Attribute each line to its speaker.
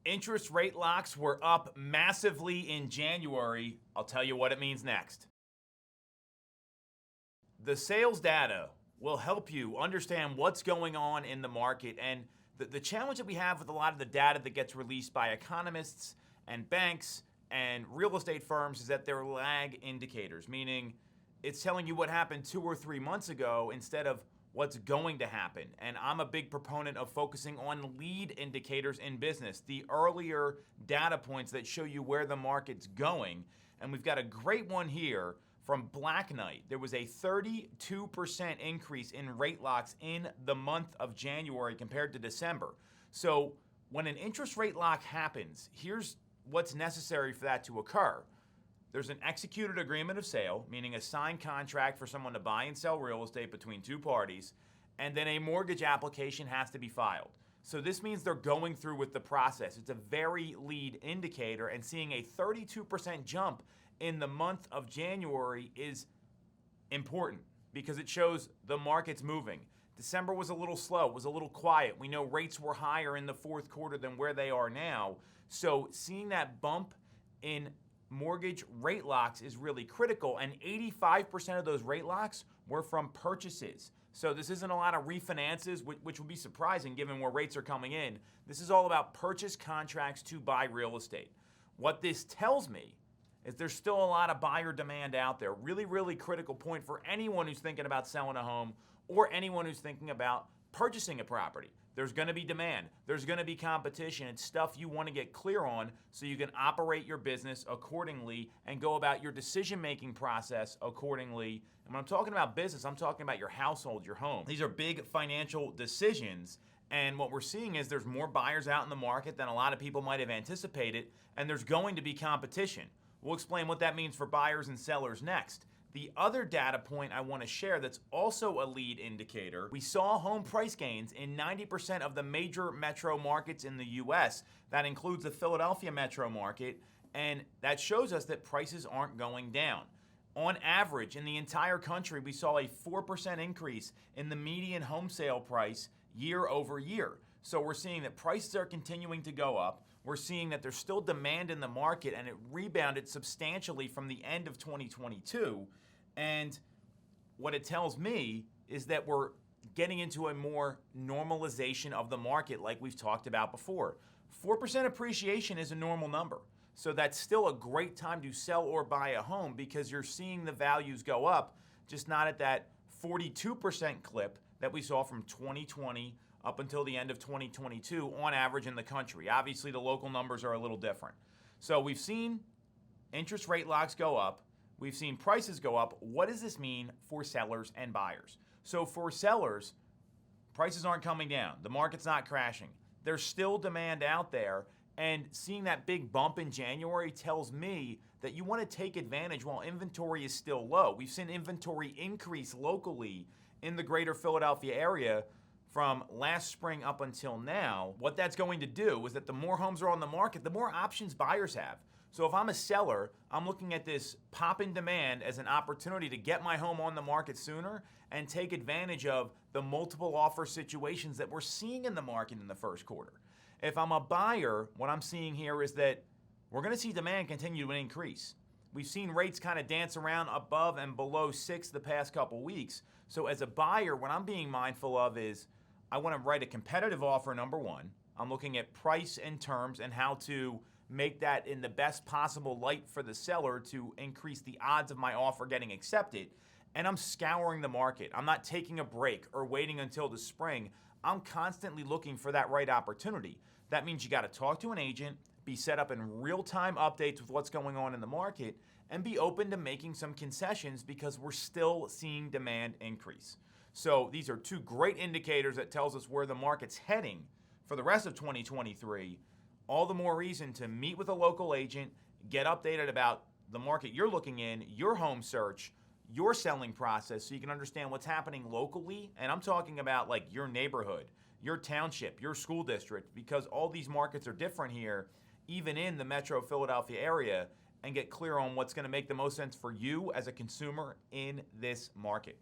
Speaker 1: Interest rate locks were up massively in January. I'll tell you what it means next. The sales data will help you understand what's going on in the market. And the challenge that we have with a lot of the data that gets released by economists and banks and real estate firms is that they're lag indicators, meaning it's telling you what happened 2 or 3 months ago instead of what's going to happen. And I'm a big proponent of focusing on lead indicators in business, the earlier data points that show you where the market's going. And we've got a great one here from Black Knight. There was a 32% increase in rate locks in the month of January compared to December. So when an interest rate lock happens, here's what's necessary for that to occur. There's an executed agreement of sale, meaning a signed contract for someone to buy and sell real estate between two parties, and then a mortgage application has to be filed. So this means they're going through with the process. It's a very lead indicator, and seeing a 32% jump in the month of January is important because it shows the market's moving. December was a little slow, was a little quiet. We know rates were higher in the fourth quarter than where they are now. So seeing that bump in mortgage rate locks is really critical, and 85% of those rate locks were from purchases. So this isn't a lot of refinances, which would be surprising given where rates are coming in. This is all about purchase contracts to buy real estate. What this tells me is there's still a lot of buyer demand out there. Really, really critical point for anyone who's thinking about selling a home or anyone who's thinking about purchasing a property. There's going to be demand. There's going to be competition. It's stuff you want to get clear on so you can operate your business accordingly and go about your decision-making process accordingly. And when I'm talking about business, I'm talking about your household, your home. These are big financial decisions. And what we're seeing is there's more buyers out in the market than a lot of people might have anticipated, and there's going to be competition. We'll explain what that means for buyers and sellers next. The other data point I want to share that's also a lead indicator, we saw home price gains in 90% of the major metro markets in the US. That includes the Philadelphia metro market, and that shows us that prices aren't going down. On average, in the entire country, we saw a 4% increase in the median home sale price year over year. So we're seeing that prices are continuing to go up. We're seeing that there's still demand in the market, and it rebounded substantially from the end of 2022. And what it tells me is that we're getting into a more normalization of the market like we've talked about before. 4% appreciation is a normal number. So that's still a great time to sell or buy a home because you're seeing the values go up, just not at that 42% clip that we saw from 2020 up until the end of 2022 on average in the country. Obviously, the local numbers are a little different. So we've seen interest rate locks go up. We've seen prices go up. What does this mean for sellers and buyers? So for sellers, prices aren't coming down. The market's not crashing. There's still demand out there. And seeing that big bump in January tells me that you want to take advantage while inventory is still low. We've seen inventory increase locally in the greater Philadelphia area from last spring up until now. What that's going to do is that the more homes are on the market, the more options buyers have. So if I'm a seller, I'm looking at this pop in demand as an opportunity to get my home on the market sooner and take advantage of the multiple offer situations that we're seeing in the market in the first quarter. If I'm a buyer, what I'm seeing here is that we're going to see demand continue to increase. We've seen rates kind of dance around above and below 6 the past couple weeks. So as a buyer, what I'm being mindful of is I want to write a competitive offer, number one. I'm looking at price and terms and how to make that in the best possible light for the seller to increase the odds of my offer getting accepted. And I'm scouring the market. I'm not taking a break or waiting until the spring. I'm constantly looking for that right opportunity. That means you got to talk to an agent, be set up in real-time updates with what's going on in the market, and be open to making some concessions because we're still seeing demand increase. So these are two great indicators that tells us where the market's heading for the rest of 2023. All the more reason to meet with a local agent, get updated about the market you're looking in, your home search, your selling process, so you can understand what's happening locally. And I'm talking about like your neighborhood, your township, your school district, because all these markets are different here, even in the metro Philadelphia area, and get clear on what's going to make the most sense for you as a consumer in this market.